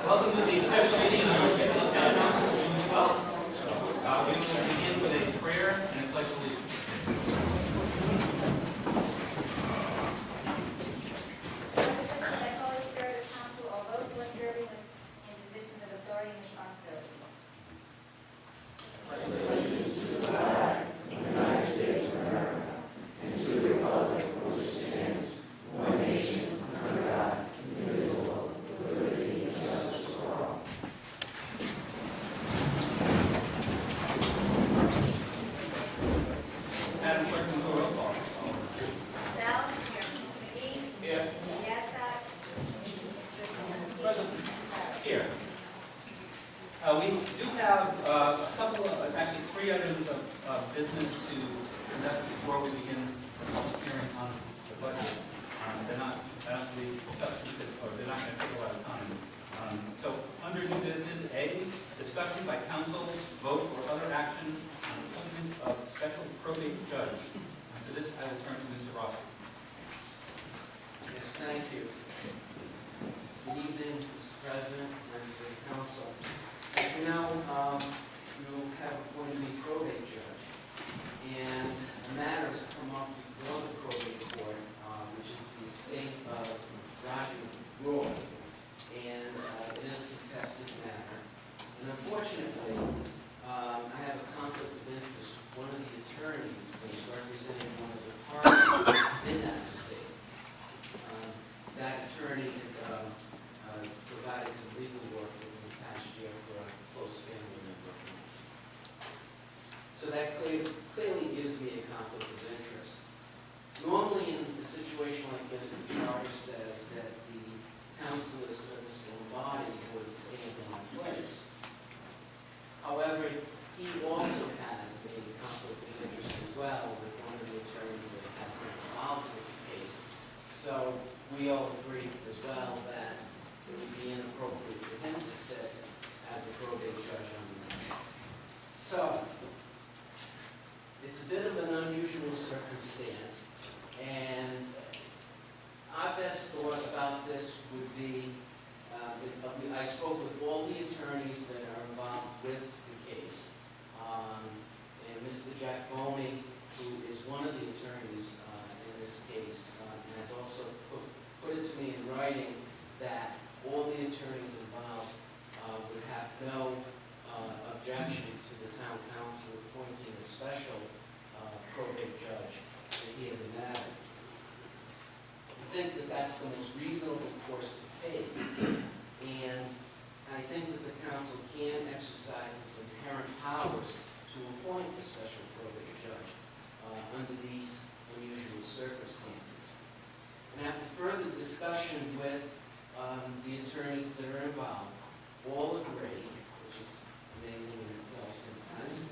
Welcome to the special meeting of the Smithfield Town Council, June 12th. We will begin with a prayer and a pledge of allegiance. By Holy Spirit of Council, all those who are serving in positions of authority and responsibility. Madam Clerk, can we go roll call? Sal? McGee? Here. Yazdi? Here. We do have a couple of, actually three items of business to conduct before we begin the public hearing on the budget. They're not actually substantive, or they're not going to take a lot of time. So under new business, A, discussion by council, vote, or other action on the appointment of special probate judge. For this, I will turn to Mr. Rossi. Yes, thank you. Good evening, Mr. President, members of the council. As you know, you have appointed me probate judge, and a matter has come up before the probate court, which is the estate of Roger Roy, and it is a contested matter. And unfortunately, I have a conflict of interest with one of the attorneys that is representing one of the parties in that estate. That attorney had provided some legal work over the past year for a close family member of mine. So that clearly gives me a conflict of interest. Normally in a situation like this, the charter says that the town solicitor, Mr. Lombardi, would stand in my place. However, he also has a conflict of interest as well with one of the attorneys that has been involved with the case. So we all agree as well that it would be inappropriate for him to sit as a probate judge on the matter. So it's a bit of an unusual circumstance, and our best thought about this would be, I spoke with all the attorneys that are involved with the case, and Mr. Jack Boney, who is one of the attorneys in this case, has also put it to me in writing that all the attorneys involved would have no objection to the town council appointing a special probate judge to hear the matter. I think that that's the most reasonable course to take, and I think that the council can exercise its inherent powers to appoint a special probate judge under these unusual circumstances. And after further discussion with the attorneys that are involved, all agree, which is amazing in itself sometimes,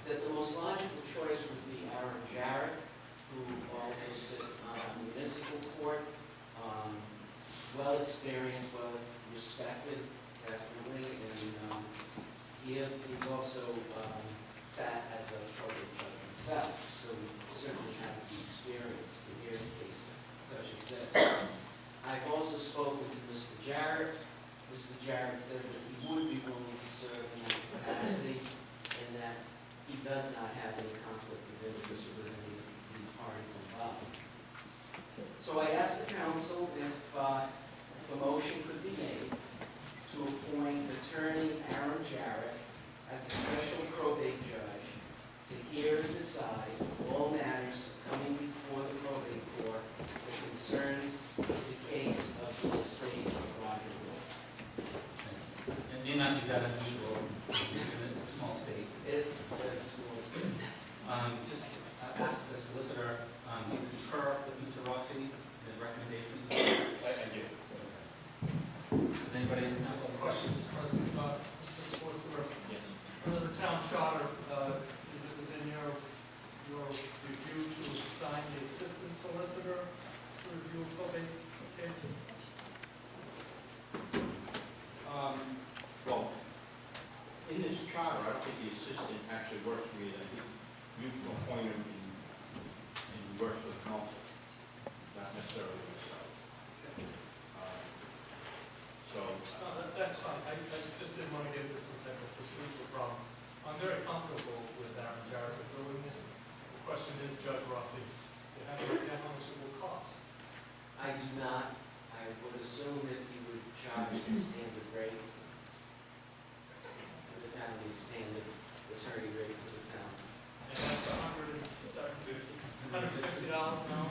that the most logical choice would be Aaron Jarrett, who also sits on a municipal court, well experienced, well respected, definitely, and he's also sat as a probate judge himself, so he certainly has the experience to hear a case such as this. I've also spoken to Mr. Jarrett. Mr. Jarrett said that he would be willing to serve in that capacity, and that he does not have any conflict of interest with any of the parties involved. So I asked the council if a motion could be made to appoint attorney Aaron Jarrett as a special probate judge to hear and decide all matters coming before the probate court that concerns the case of the estate of Roger Roy. It may not be that unusual in a small state. It's a small state. Just ask the solicitor, do you concur with Mr. Rossi, his recommendation? I do. Does anybody in the council have questions? President, Mr. Solicitor, Yes. under the town charter, is it within your review to assign the assistant solicitor to review probate cases? Well, in this charter, I think the assistant actually works for me. I think you can appoint him and works for the council, not necessarily myself. So isn't a problem. I'm very comfortable with Aaron Jarrett doing this. The question is, Judge Rossi, you have no idea how much it will cost? I do not. I would assume that he would charge the standard rate to the town, the standard attorney rate to the town. And that's $150 now?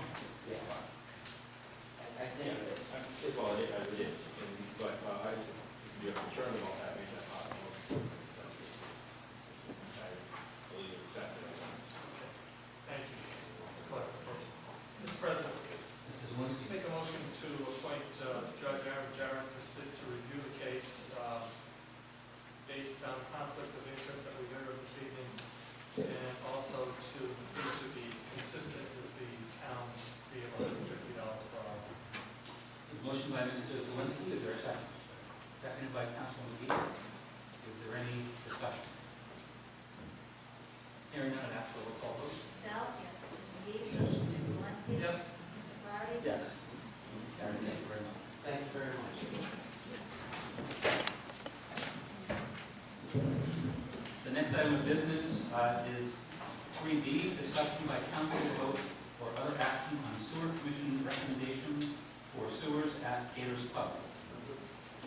Yes. I think it is. First of all, it is, but if you're concerned about that, make that part of the motion. I believe it's accepted. Thank you. Clarification. Mr. President, Mr. Zelinski. make a motion to appoint Judge Aaron Jarrett to sit to review the case based on conflicts of interest that we heard of this evening, and also to be consistent with the town's fee of $150 per hour. Motion by Mr. Zelinski, is there a second? Seconded by Councilman McGee. Is there any discussion? Hearing none, I'd ask for a roll call vote. Sal? Yes. Mr. McGee? Yes. Mr. Zelinski? Yes? Mr. Farley? Yes. Karen, thank you very much. Thank you very much. The next item of business is 3B, discussion by council vote or other action on sewer commission recommendation for sewers at Gators Pub.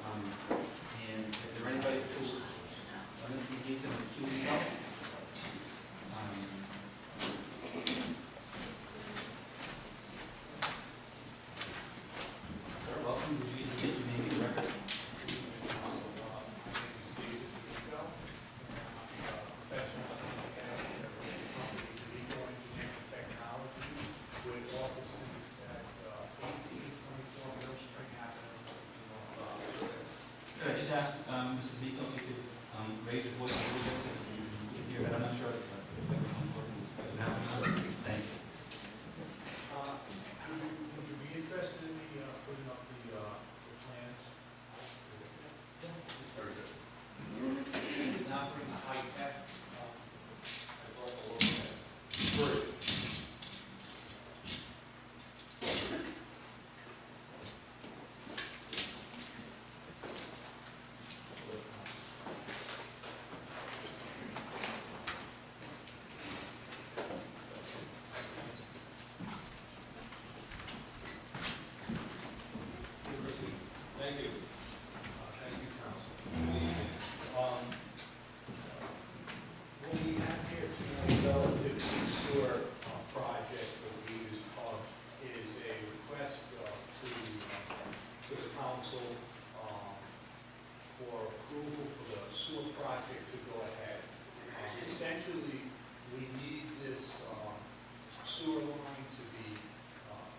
And is there anybody who, Mr. McGee, can recuse himself? Sir, welcome. Would you indicate your name and record? With offices at 1824 Mill Spring Avenue. Could I just ask, Mr. Vico, if you could raise your voice a little bit so that you can hear, but I'm not sure if the microphone's working. Thank you. Would you be interested in me putting up the plans? Very good. Not bring the high tech. I'd like to look at it. Great. Thank you. Thank you, Council. What we have here tonight relative to the sewer project for the Gators Pub is a request to the council for approval for the sewer project to go ahead. Essentially, we need this sewer line to be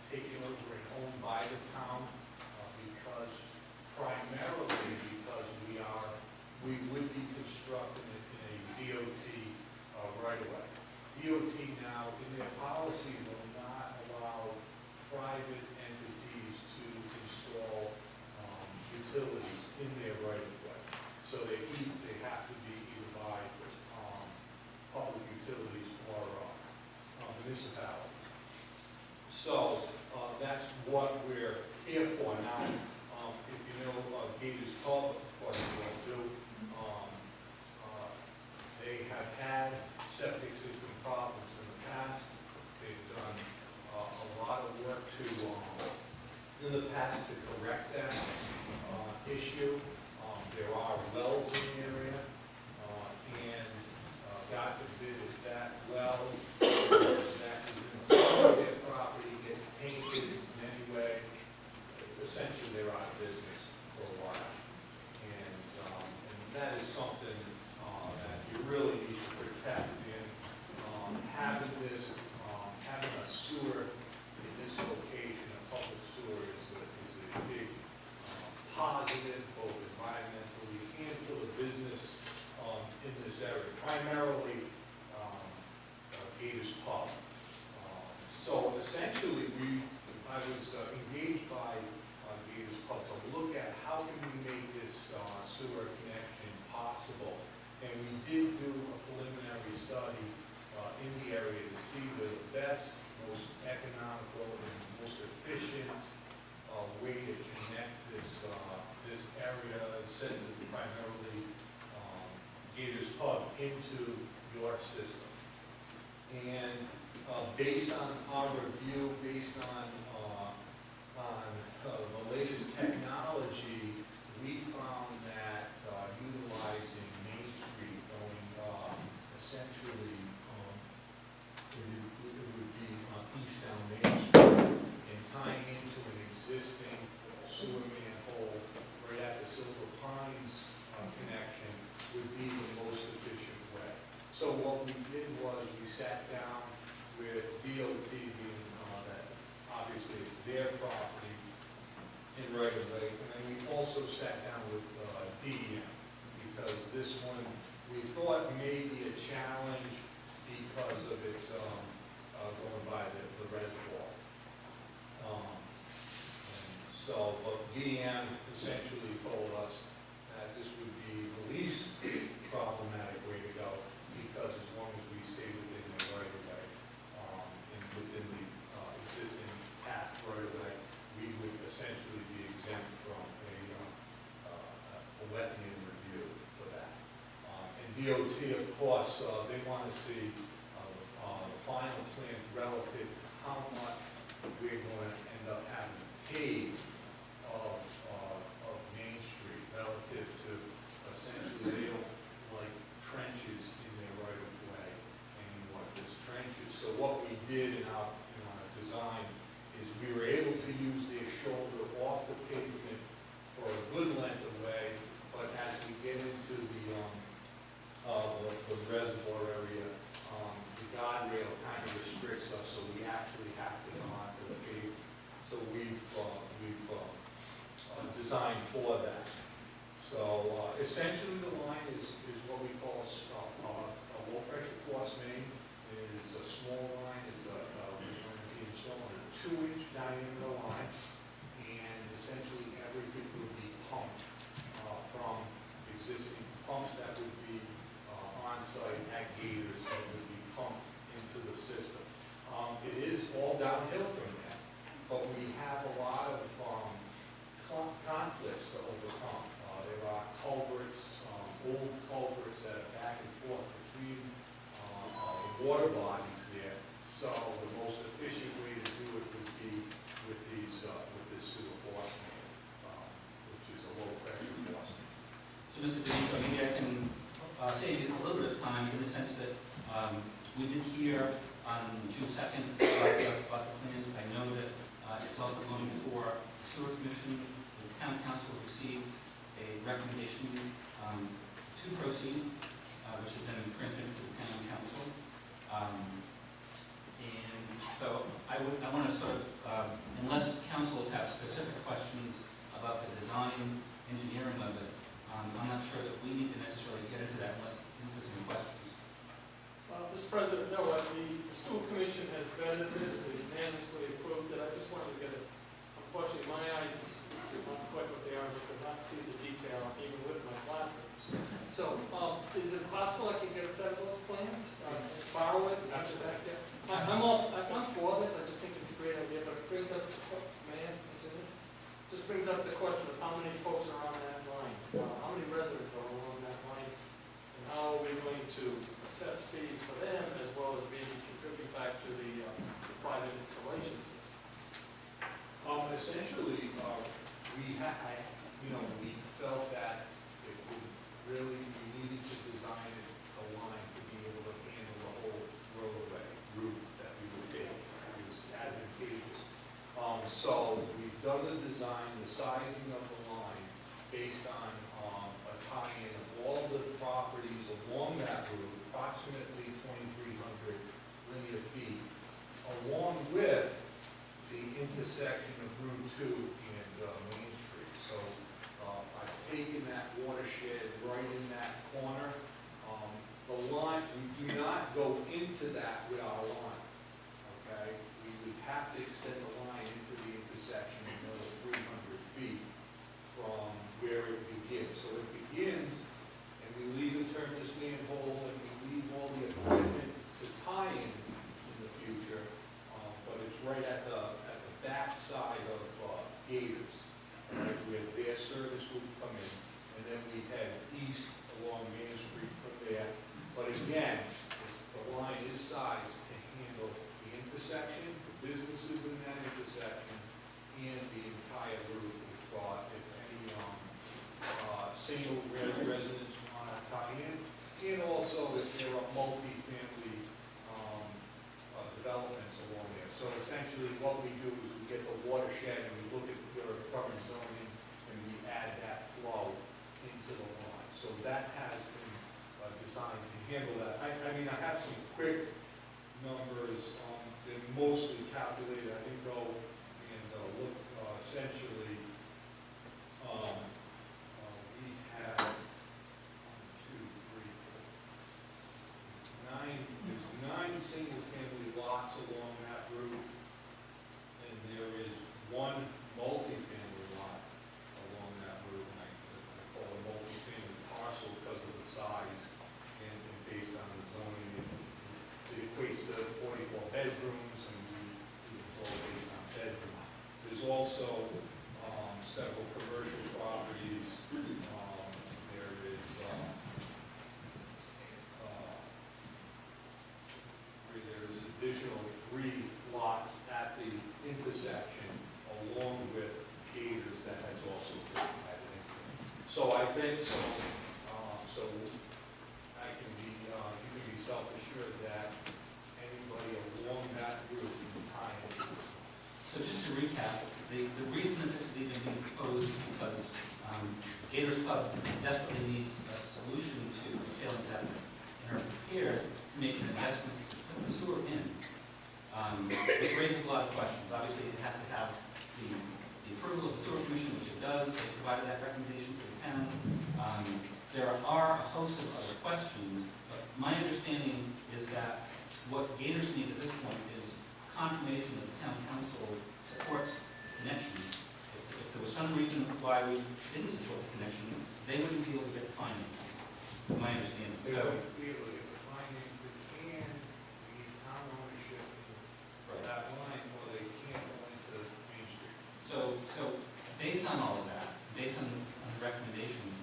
taken over and owned by the town. Primarily because we would be constructing it in a DOT right away. DOT now, in their policy, will not allow private entities to install utilities in their right of way. So they have to be either by public utilities or municipality. So that's what we're here for now. If you know Gators Pub, what they will do, they have had septic system problems in the past. They've done a lot of work in the past to correct that issue. There are wells in the area, and God forbid if that well that is in front of their property gets tainted in any way, essentially they're out of business for a while. And that is something that you really need to protect. And having a sewer in this location, a public sewer, is a big positive, both environmentally and for the business in this area, primarily Gators Pub. So essentially, I was engaged by Gators Pub to look at how can we make this sewer connection possible. And we did do a preliminary study in the area to see the best, most economical, and most efficient way to connect this area, said to be primarily Gators Pub into your system. And based on our review, based on the latest technology, we found that utilizing Main Street going essentially, it would be eastbound Main Street and tying into an existing sewer manhole right at the Silver Pines connection would be the most efficient way. So what we did was we sat down with DOT, being that obviously it's their property in right of way, and then we also sat down with DEM, because this one we thought may be a challenge because of it going by the reservoir. And so, but DEM essentially told us that this would be the least problematic way to go, because as long as we stay within the right of way, and within the existing path right of way, we would essentially be exempt from a wetland review for that. And DOT, of course, they want to see the final plan relative to how much we're going to end up having paid of Main Street relative to essentially they don't like trenches in their right of way anymore, there's trenches. So what we did in our design is we were able to use their shoulder off the pavement for a good length of way, but as we get into the reservoir area, the guardrail kind of restricts us, so we actually have to go onto the pavement. So we've designed for that. So essentially the line is what we call a low pressure force main. It is a small line, it's we're going to be installing a 2-inch diameter line, and essentially everything would be pumped from existing pumps that would be on-site at Gators that would be pumped into the system. It is all downhill from there, but we have a lot of conflicts to overcome. There are culverts, old culverts that are back and forth between the water bodies there. So the most efficient way to do it would be with this sewer force main, which is a low pressure force main. So, Mr. D'Amico, maybe I can save you a little bit of time in the sense that we did hear on June 2nd about the plans. I know that it's also going before the Sewer Commission. The Town Council received a recommendation to proceed, which has been transmitted to the Town Council. And so I want to sort of, unless councils have specific questions about the design, engineering of it, I'm not sure that we need to necessarily get into that unless there's any questions. Mr. President, no, the Sewer Commission has vetted this, they unanimously approved it. I just wanted to get it. Unfortunately, my eyes are not quite what they are, but could not see the detail even with my glasses. So, is it possible I can get a set of those plans, borrow it, and have it back there? I'm for this, I just think it's a great idea, but it brings up just brings up the question of how many folks are on that line, how many residents are along that line, and how are we going to assess fees for them as well as maybe contribute back to the private installation fees? Essentially, we felt that it would really, we needed to design the line to be able to handle the whole roadway route that we would take. It was advantageous. So we've done the design, the sizing of the line based on a tie-in of all the properties along that route, approximately 2,300 linear feet, along with the intersection of Route 2 and Main Street. So I've taken that watershed right in that corner. The line, we do not go into that with our line, okay? We would have to extend the line into the intersection another 300 feet from where it begins. So it begins, and we leave and turn this manhole, and we leave all the equipment to tie in the future, but it's right at the back side of Gators, right, where their service would come in, and then we head east along Main Street from single residents want to tie in, and also if there are multi-family developments along there. So essentially what we do is we get the watershed and we look at your current zoning and we add that flow into the line. So that has been designed to handle that. I mean, I have some quick numbers, they're mostly calculated. I didn't go and look essentially. We have 1, 2, 3, 4, 9, there's 9 single-family lots along that route, and there is 1 multi-family lot along that route, and I call it a multi-family parcel because of the size and based on the zoning. It equates to 44 bedrooms, and we call it based on bedroom. There's also several commercial properties. There is there's additional 3 lots at the intersection along with Gators that has also been added into it. So I think so I can be you can be self-assured that anybody along that route can tie into it. So just to recap, the reason that this is even being proposed is because Gators Club desperately needs a solution to the failing septic and are prepared to make an investment to put the sewer in. Which raises a lot of questions. Obviously, it has to have the approval of the sewer commission, which it does. They provided that recommendation to the town. There are a host of other questions, but my understanding is that what Gators needs at this point is confirmation that the town council supports connection. If there was some reason why we didn't support the connection, they wouldn't be able to get the financing, my understanding. They So, don't be able to get the financing and we need town ownership for that line, or they can't go into Main Street. so based on all of that, based on the recommendations,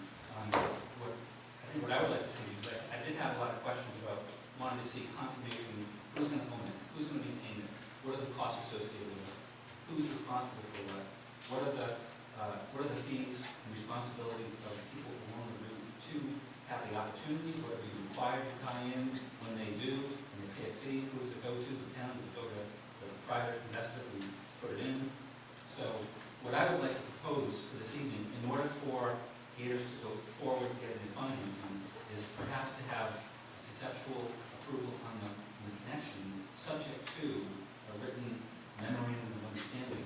what I would like to see is that I did have a lot of questions about wanting to see confirmation, who's going to own it, who's going to maintain it, what are the costs associated with it, who's responsible for what are the fees and responsibilities of people along the route to have the opportunity, what are we required to tie in when they do, and they pay a fee, who does it go to, the town, does it go to the private investor who put it in? So what I would like to propose for this evening, in order for Gators to go forward getting the financing, is perhaps to have conceptual approval on the connection, subject to a written memorandum of understanding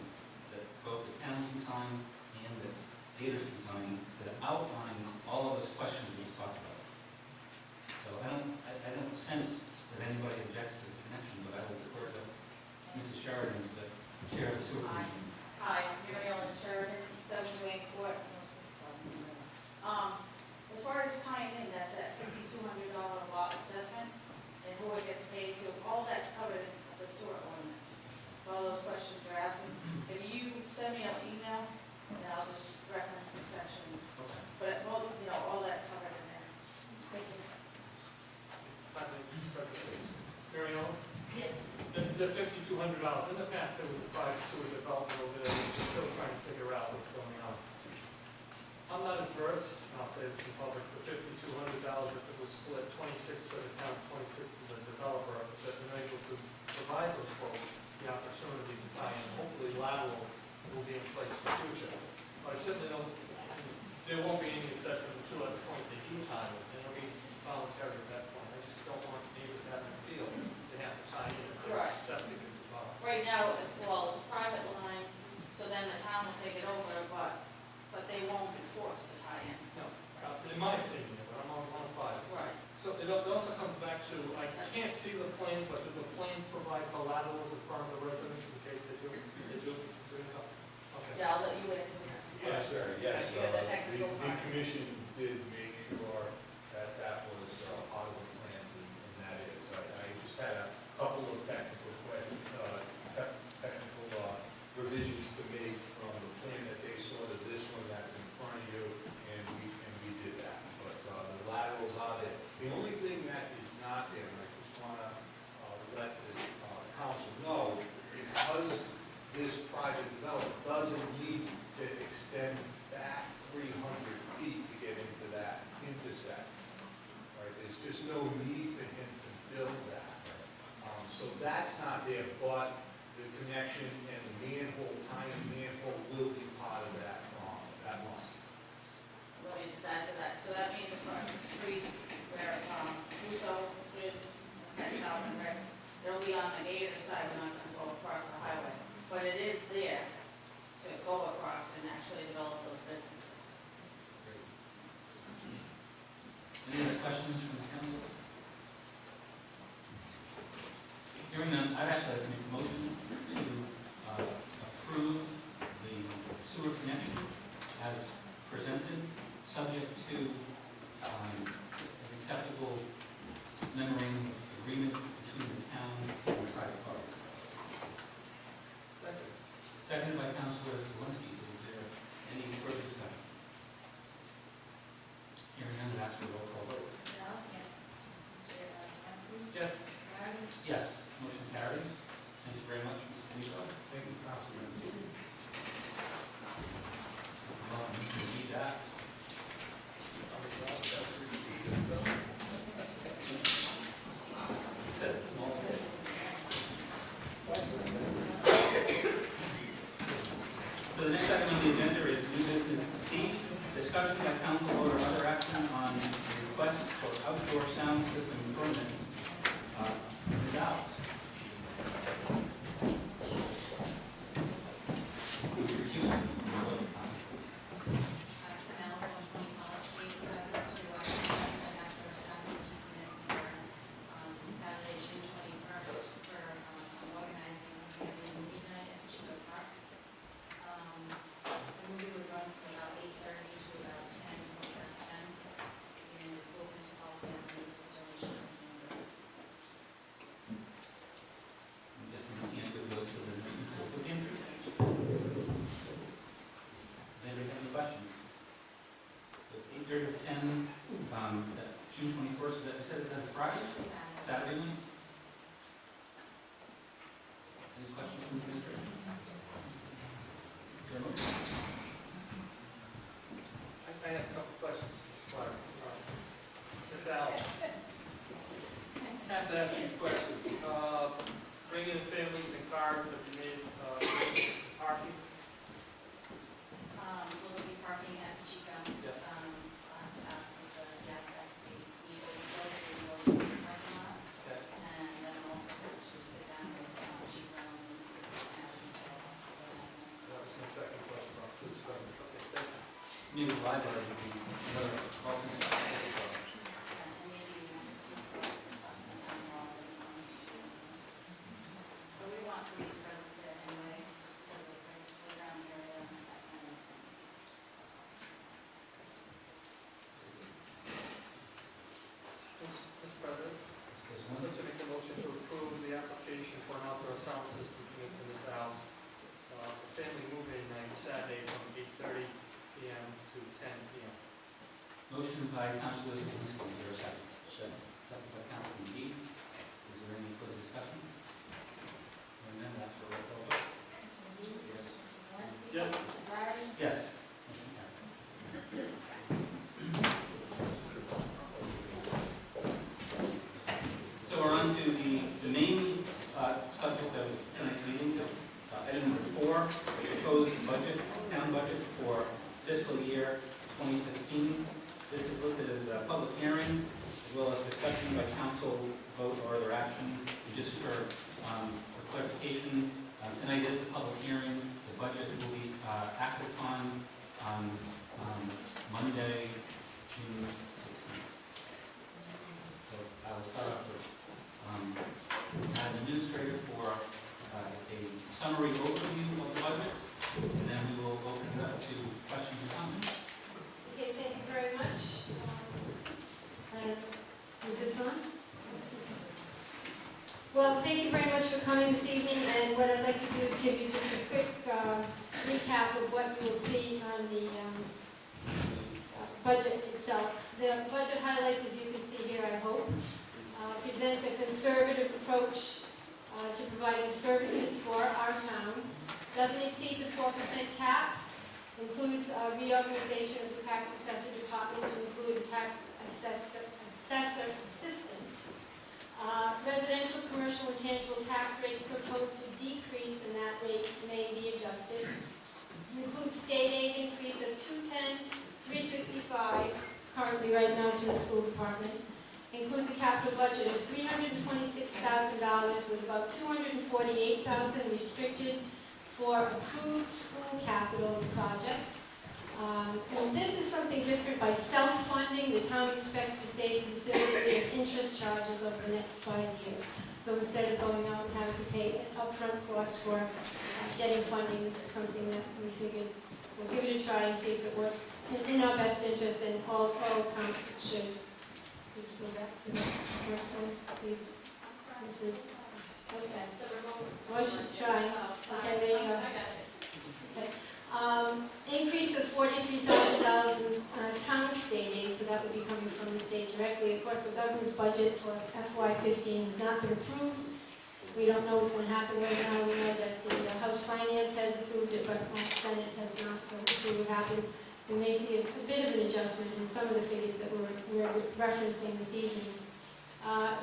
that both the town can sign and that Gators can sign, that outlines all of those questions we just talked about. So I don't sense that anybody objects to the connection, but I will defer to Mrs. Sheridan as the chair of the sewer commission. Hi, Mary Ellen Sheridan, 7 Wayne Court. As far as tying in, that's at $5,200 lot assessment, and who it gets paid to, all that's covered in the sewer ordinance. All those questions you're asking, if you send me an email, and I'll just reference the sections. Okay. But both, all that's covered in there. Thank you. Mary Ellen? Yes. The $5,200, in the past, there was a private sewer development over there, which is still trying to figure out what's going on. I'm not adverse, and I'll say this in public, for $5,200 if it was split 26 to the town, 26 to the developer, that they're able to provide those folks the opportunity to tie in. Hopefully laterals will be in place in the future. But I certainly don't, there won't be any assessment until at the point they do tie it, and it'll be voluntary at that point. I just don't want neighbors having to feel they have to tie in if Right. septic is involved. Right now, it's a private line, so then the town will take it over, but they won't be forced to tie in. No, in my opinion, but I'm on 5. Right. So it also comes back to, I can't see the plans, but do the plans provide for laterals in front of the residents in case they do? They do, Mr. Greenhouse? Okay. Yeah, I'll let you answer that. Yes, sir, yes. You have the technical The part. commission did make sure that that was part of the plans, and that is. I just had a couple of technical questions, technical revisions to make from the plan that they saw to this one that's in front of you, and we did that. But the laterals are there. The only thing that is not there, and I just want to let the council know, because this project development doesn't need to extend back 300 feet to get into questions from the council? Hearing none, I'd actually like to make a motion to approve the sewer connection as presented, subject to an acceptable memorandum of agreement between the town and the private party. Second. Seconded by Councilor Zawinski. Is there any further discussion? Hearing none, I'd ask for a roll call vote. Bell? Yes. Mr. Swansky? Yes. Garrity? Yes, motion carries. Thank you very much, Mr. Nico. Thank you, Councilman. Well, Mr. G. So the next item on the agenda is new business C, discussion by council or other action on request for outdoor sound system permits. Ms. Alves. Please recuse. Canals on 20 College Street, to request an outdoor sound system permit for Saturday, June 21st, for organizing the movie night at Chico Park. The movie would run from about 8:30 to about 10, 10, and it's open to all families with donation. I'm guessing we can't do those to the pantry. Anybody have any questions? So it's 8:30 to 10, June 21st, is that, you said it's on Friday? Saturday night? Any questions from the administration? Is there a motion? I have a couple questions, Mr. Clark. Ms. Al, have to ask these questions. Bringing in families and cars that you made, parking. Will there be parking at Chico? Yeah. I'll have to ask Mr. Yes, that we need to go to the parking lot. Okay. And then I'm also going to sit down with Chief Reynolds and see if we can have detail. That was my second question about police presence. Okay, thank you. Maybe the library would be another alternate. And maybe we want to use the stuff in town hall and on the street. But we want police presence there anyway, just because of the playground area and that kind of thing. Mr. President, There's I'd one. like to make a motion to approve the application for an outdoor sound system permit to Ms. Alves, for family movie night Saturday from 8:30 p.m. to 10 p.m. Motion by Councilor Zawinski, is there a second? Second by Councilor G. Is there any further discussion? And then that's for a roll call vote. Mr. McGee? Yes. Mr. Swansky? Yes. Mr. Garrity? Yes. Motion carries. So we're on to the main subject of tonight's meeting. Item number 4, proposed budget, town budget for fiscal year 2016. This is listed as a public hearing, as well as discussion by council, vote, or other action. And just for clarification, tonight is the public hearing. The budget will be acted upon on Monday, June 16th. So I will start off with an administrator for a summary overview of the budget, and then we will open it up to questions and comments. Okay, thank you very much. Is this on? Well, thank you very much for coming this evening, and what I'd like to do is give you just a quick recap of what you will see on the budget itself. The budget highlights, as you can see here, I hope, present a conservative approach to providing services for our town. Doesn't exceed the 4% cap, includes reorganization of the tax assessor department to include a tax assessor assistant. Residential, commercial, and tangible tax rates proposed to decrease, and that rate may be adjusted. Includes state aid increase of $210,355 currently right now to the school department. Includes a capital budget of $326,000 with about $248,000 restricted for approved school capital projects. And this is something different. By self-funding, the town expects to save considerably in interest charges over the next 5 years. So instead of going out and having to pay upfront costs for getting funding, this is something that we figured we'll give it a try and see if it works in our best interest, and all accounts it should. Could you go back to the first one, please? This is, okay. Well, she's trying. Okay, there you go. Okay. Increase of $43,000 in town state aid, so that would be coming from the state directly. Of course, the governor's budget for FY15 has not been approved. We don't know what's going to happen right now. We know that the House Finance has approved it, but the Senate has not, so we'll see what happens. We may see a bit of an adjustment in some of the figures that we're referencing this evening.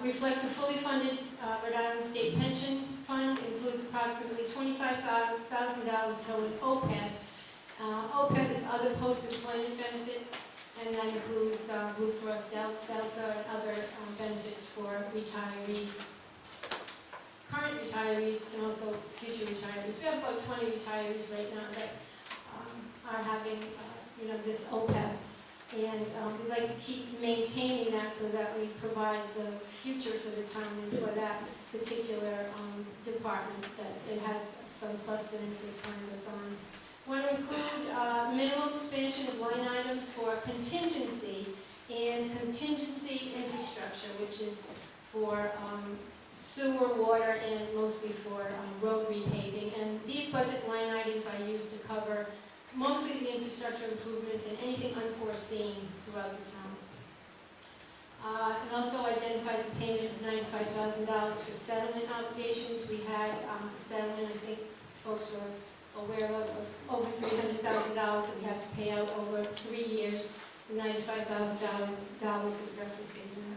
Reflects a fully funded Rhode Island State Pension Fund, includes approximately $25,000 toward OPEB. OPEB is other post-employment benefits, and that includes Blue Cross Delta and other benefits for retirees, current retirees, and also future retirees. We have about 20 retirees right now that are having, this OPEB. And we'd like to keep maintaining that so that we provide the future for the town and for that particular department, that it has some sustenance as time goes on. Want to include minimal expansion of line items for contingency and contingency infrastructure, which is for sewer, water, and mostly for road repaving. And these budget line items are used to cover mostly the infrastructure improvements and anything unforeseen throughout the town. And also identified the payment of $95,000 for settlement obligations. We had a settlement, I think folks were aware of over $300,000 that we have to pay out over 3 years. The $95,000 is referencing that.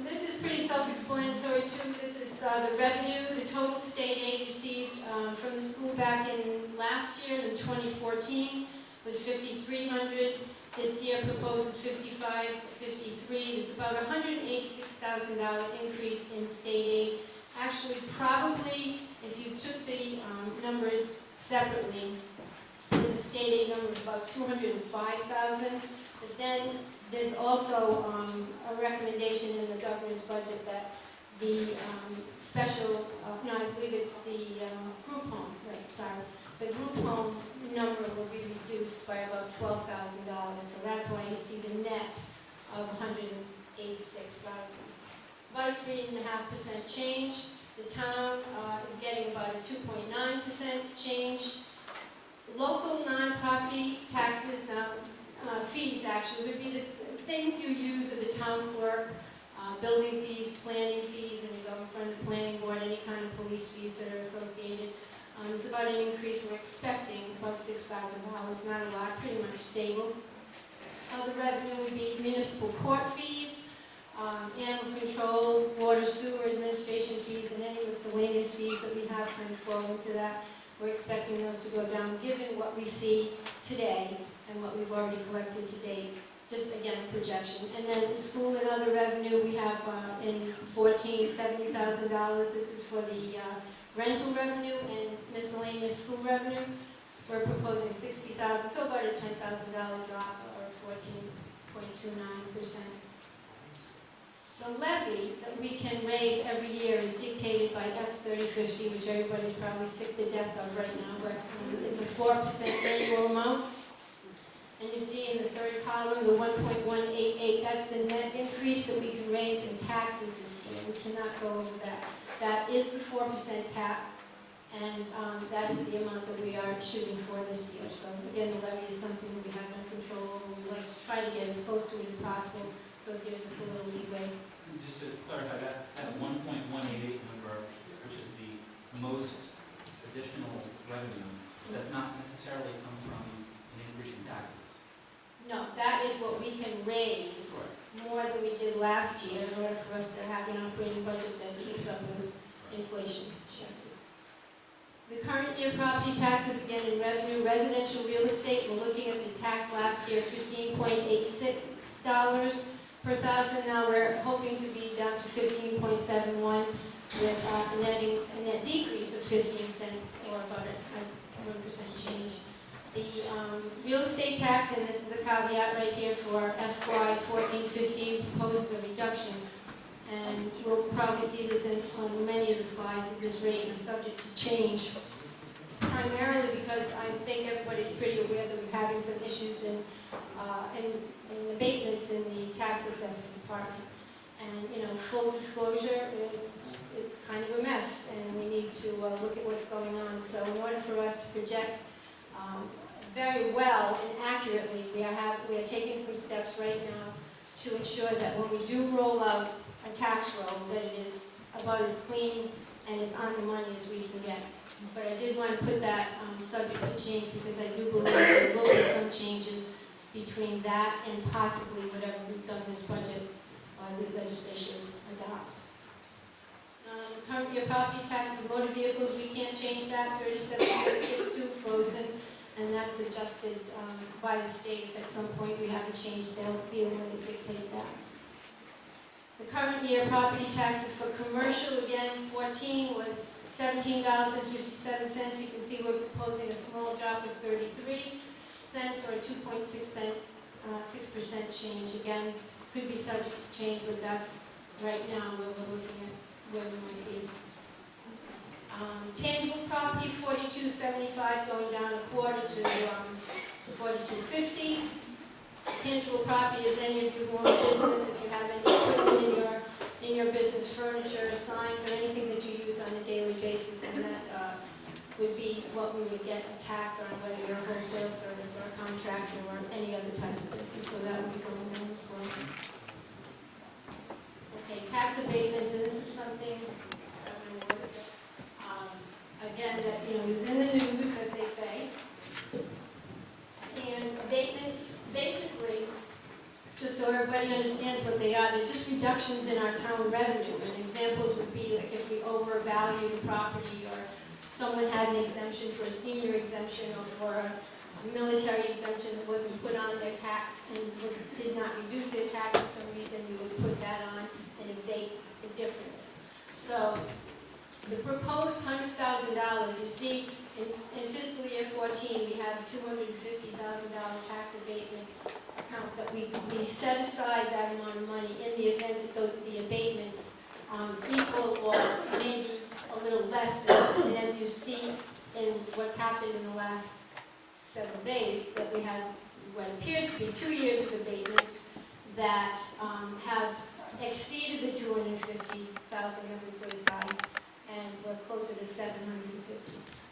This is pretty self-explanatory too. This is the revenue, the total state aid received from the school back in last year, in 2014, was $5,300. This year proposes $5,553. There's about $186,000 increase in state aid. Actually, probably, if you took the numbers separately, the state aid number is about $205,000. But then there's also a recommendation in the governor's budget that the special, no, I believe it's the group home, right, sorry. The group home number will be reduced by about $12,000. So that's why you see the net of $186,000. About a 3.5% change. The town is getting about a 2.9% change. Local non-property taxes, fees actually, would be the things you use as a town clerk, building fees, planning fees, and you go in front of the planning board, any kind of police fees that are associated. It's about an increase we're expecting, about $6,000, not a lot, pretty much stable. Other revenue would be municipal court fees, animal control, water, sewer administration fees, and any miscellaneous fees that we have kind of fall into that. We're expecting those to go down, given what we see today and what we've already collected to date. Just again, a projection. And then school and other revenue, we have in 14, $70,000. This is for the rental revenue and miscellaneous school revenue. We're proposing $60,000, so about a $10,000 drop, or 14.29%. The levy that we can raise every year is dictated by S3050, which everybody's probably sick to death of right now, but it's a 4% annual amount. And you see in the third column, the 1.188, that's the net increase that we can raise in taxes this year. We cannot go over that. That is the 4% cap, and that is the amount that we are shooting for this year. So again, the levy is something that we have no control over. We like to try to get as close to it as possible, so it gives us a little leeway. Just to clarify, that 1.188 number, which is the most additional revenue, does not necessarily come from an increase in taxes. No, that is what we can raise more than we did last year in order for us to have an operating budget that keeps up with inflation. Sure. The current year property taxes, again in revenue, residential real estate, we're looking at the tax last year, $15.86 per thousand. Now we're hoping to be down to 15.71 with a net decrease of 15 cents, or about a 1% change. The real estate tax, and this is a caveat right here for FY 14-15, proposes a reduction. And we'll probably see this on many of the slides, that this rate is subject to change. Primarily because I think everybody's pretty aware that we're having some issues in abatements in the tax assessment department. And, you know, full disclosure, it's kind of a mess, and we need to look at what's going on. So in order for us to project very well and accurately, we are taking some steps right now to ensure that when we do roll out a tax roll, that it is about as clean and as on the money as we can get. But I did want to put that subject to change, because I do believe there will be some changes between that and possibly whatever we've done in this budget the legislation adopts. Current year property tax for motor vehicles, we can't change that, 37.62 frozen, and that's adjusted by the state. At some point we have to change, they'll be able to dictate that. The current year property taxes for commercial, again, 14 was $17.57. You can see we're proposing a small drop of 33 cents, or a 2.6% change. Again, could be subject to change, but that's right now where we're looking at where we might be. Tangible property, 42.75, going down a quarter to 42.50. Tangible property is any of your own business, if you have any equipment in your business, furniture, signs, or anything that you use on a daily basis, and that would be what we would get a tax on, whether you're a wholesale service or a contractor or any other type of business, so that would be going on as well. Okay, tax abatements, and this is something, again, that, you know, is in the news, as they say. And abatements, basically, just so everybody understands what they are, they're just reductions in our town revenue. And examples would be like if we overvalued a property, or someone had an exemption for a senior exemption, or for a military exemption that wasn't put on their tax and did not reduce their tax for some reason, we would put that on and abate the difference. So the proposed $100,000, you see, in fiscal year 14, we have a $250,000 tax abatement account that we set aside that amount of money in the event that the abatements equal or maybe a little less than. And as you see in what's happened in the last several days, that we have what appears to be 2 years of abatements that have exceeded the $250,000 that we put aside, and we're closer to $750,000.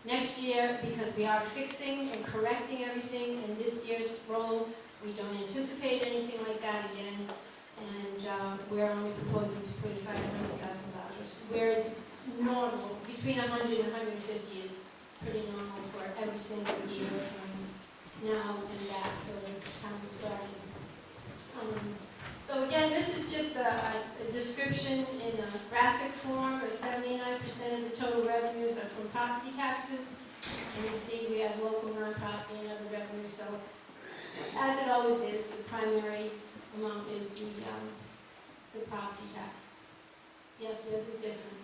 Next year, because we are fixing and correcting everything in this year's roll, we don't anticipate anything like that again, and we're only proposing to put aside $100,000. Whereas normal, between 100 and 150 is pretty normal for every single year from now and back till the time we started. So again, this is just a description in a graphic form. 79% of the total revenues are from property taxes. And you see we have local non-property and other revenues. So as it always is, the primary amount is the property tax. Yes, yours is different.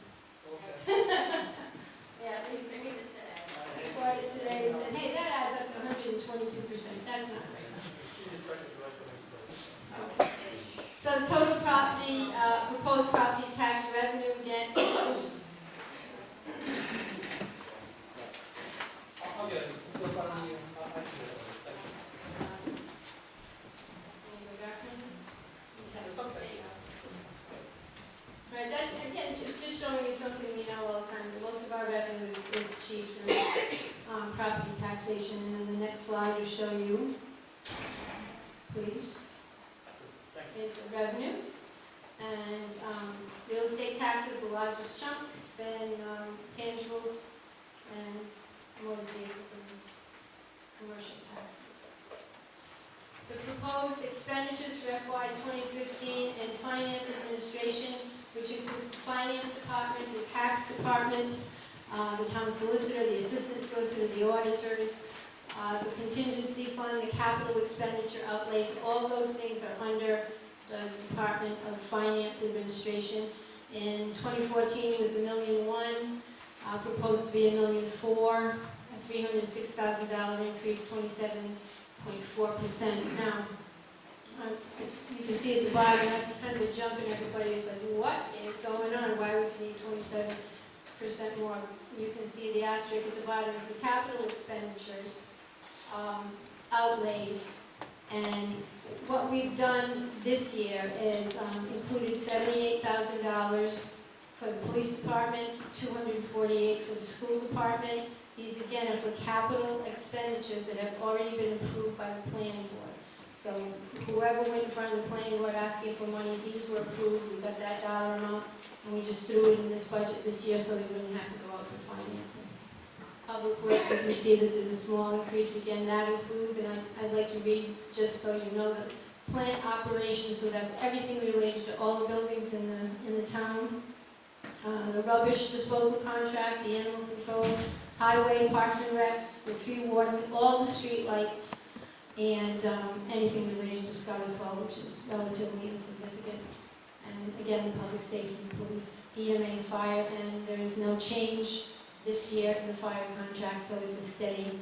Yeah, we figured it today. We bought it today and said, hey, that adds up to 122%. That's not right. Okay. So the total property, proposed property tax revenue again is... I'll get it. So, Any reduction? Okay. It's okay. There you go. Right, that, again, it's just showing you something we know all the time, that most of our revenue is achieved through property taxation. And then the next slide will show you, please, is the revenue. And real estate tax is the largest chunk, then tangibles and motor vehicles and commercial taxes. The proposed expenditures for FY 2015 in finance administration, which includes the finance department, the tax departments, the town solicitor, the assistant solicitor, the auditors, the contingency fund, the capital expenditure outlays, all those things are under the Department of Finance Administration. In 2014, it was $1,000,001, proposed to be $1,000,004. That's $306,000 increase, 27.4%. Now, you can see at the bottom, that's kind of a jump, and everybody's like, what is going on? Why would you need 27% more? You can see the asterisk at the bottom is the capital expenditures, outlays. And what we've done this year is included $78,000 for the police department, $248,000 for the school department. These again are for capital expenditures that have already been approved by the planning board. So whoever went in front of the planning board asking for money, these were approved, we got that dollar amount, and we just threw it in this budget this year so they wouldn't have to go out for financing. Public Works, you can see that there's a small increase again, that includes, and I'd like to read, just so you know, the plant operations, so that's everything related to all the buildings in the town. The rubbish disposal contract, the animal control, highway, parks and recs, the tree warden, all the street lights, and anything related to Scott as well, which is relatively insignificant. And again, the public safety, police, EMA, and fire, and there is no change this year in the fire contract, so it's a steady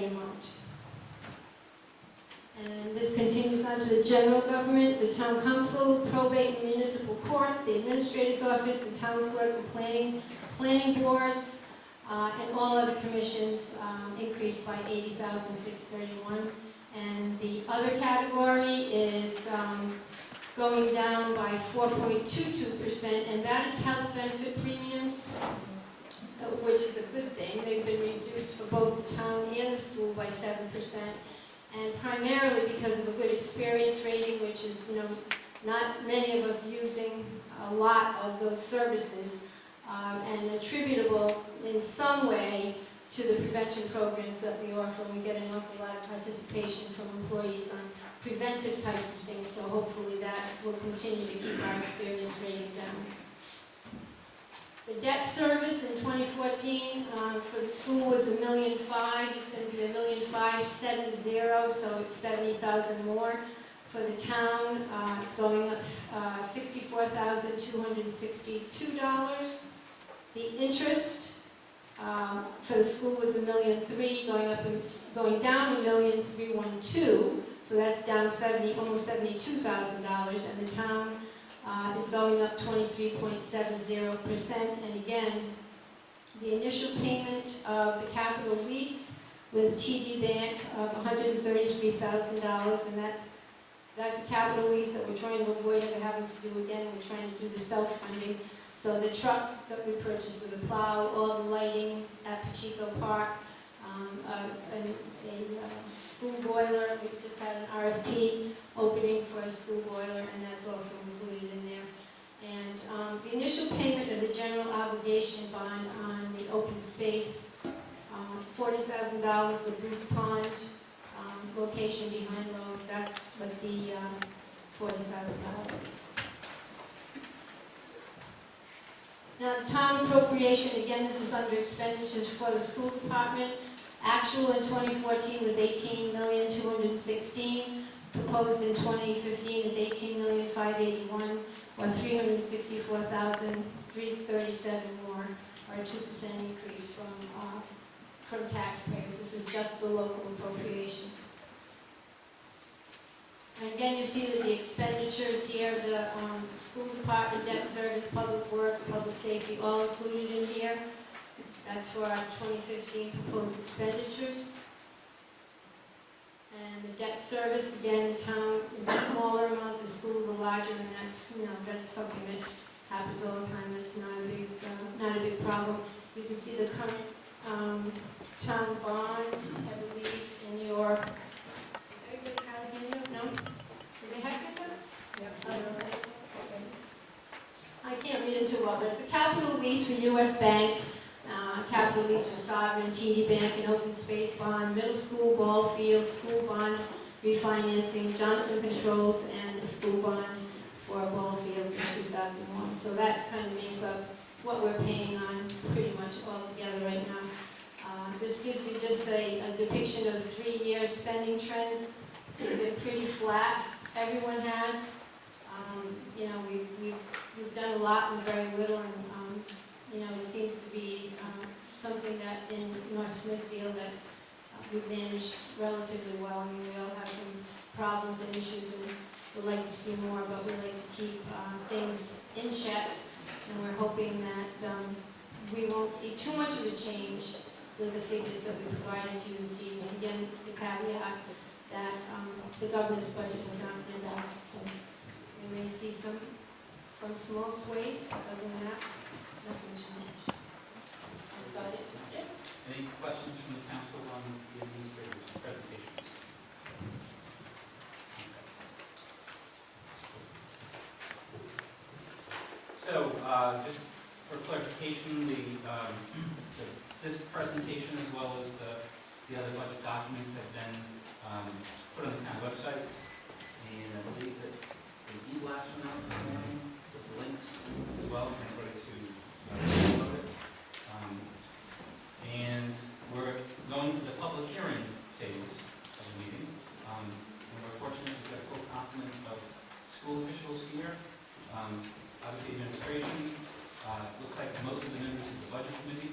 amount. And this continues on to the general government, the town council, probate and municipal courts, the administrator's office, the town clerk, the planning boards, and all other commissions increased by $80,631. And the other category is going down by 4.22%, and that is health benefit premiums, which is a good thing. They've been reduced for both the town and the school by 7%, and primarily because of a good experience rating, which is, not many of us using a lot of those services, and attributable in some way to the prevention programs that we offer. We get an awful lot of participation from employees on preventive types of things, so hopefully that will continue to keep our experience rating down. The debt service in 2014 for the school was $1.5 million. It's going to be $1.570, so it's $70,000 more. For the town, it's going up $64,262. The interest for the school was $1.3 million, going down $1.312. So that's down almost $72,000, and the town is going up 23.70%. And again, the initial payment of the capital lease with TD Bank of $133,000, and that's a capital lease that we're trying to avoid ever having to do again. We're trying to do the self-funding. So the truck that we purchased with the plow, all the lighting at Pacheco Park, a school boiler. We just had an RFP opening for a school boiler, and that's also included in there. And the initial payment of the general obligation bond on the open space, $40,000, the Booth Pond location behind Lowe's, that's what the $40,000. Now, the town appropriation, again, this is under expenditures for the school department. Actual in 2014 was $18,216,000. Proposed in 2015 is $18,581,000, or $364,337 more, or a 2% increase from taxpayers. This is just the local appropriation. And again, you see that the expenditures here, the school department, debt service, public works, public safety, all included in here. That's for our 2015 proposed expenditures. And the debt service, again, the town is a smaller amount, the school is a larger, and that's something that happens all the time. That's not a big problem. You can see the current town bond, I believe, in your. Everybody have it in there? No? Do they have good ones? Yeah. I can't read it too well, but it's a capital lease for U.S. Bank. Capital lease for Sovereign, TD Bank, and open space bond, middle school ball field, school bond refinancing, Johnson Controls, and the school bond for a ball field in 2001. So that kind of makes up what we're paying on pretty much all together right now. This gives you just a depiction of 3-year spending trends. They've been pretty flat. Everyone has. We've done a lot with very little, and it seems to be something that in North Smithfield that we've managed relatively well. I mean, we all have some problems and issues and we'd like to see more, but we'd like to keep things in check. And we're hoping that we won't see too much of a change with the figures that we provided to you this evening. Again, the caveat that the governor's budget has not been done, so we may see some small sways, but other than that, nothing changed. That's about it. Any questions from the council on the administrator's presentations? So, just for clarification, this presentation as well as the other budget documents have been put on the town website, and I believe that the e-blast went out this morning with the links as well for anybody to download it. And we're going to the public hearing phase of the meeting. And we're fortunate to get a full complement of school officials here. Obviously, administration, looks like most of the members of the budget committee.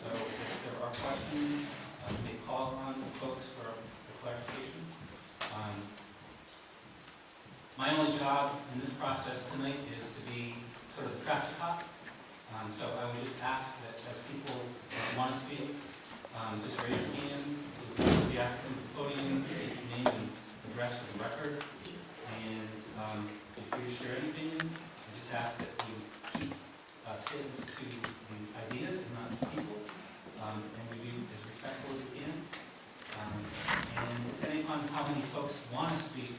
So if there are questions, you may call on the folks for clarification. My only job in this process tonight is to be sort of the traffic cop. So I would just ask that as people want to speak, just raise your hand. We'll be asking the podium, state your name and address for the record. And if you share any opinion, I just ask that you keep things to the ideas and not the people, and we be as respectful as we can. And depending on how many folks want to speak,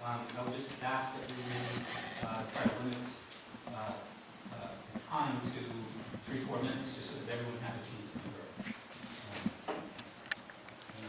I would just ask that we really try to limit time to 3-4 minutes, just so that everyone has a chance to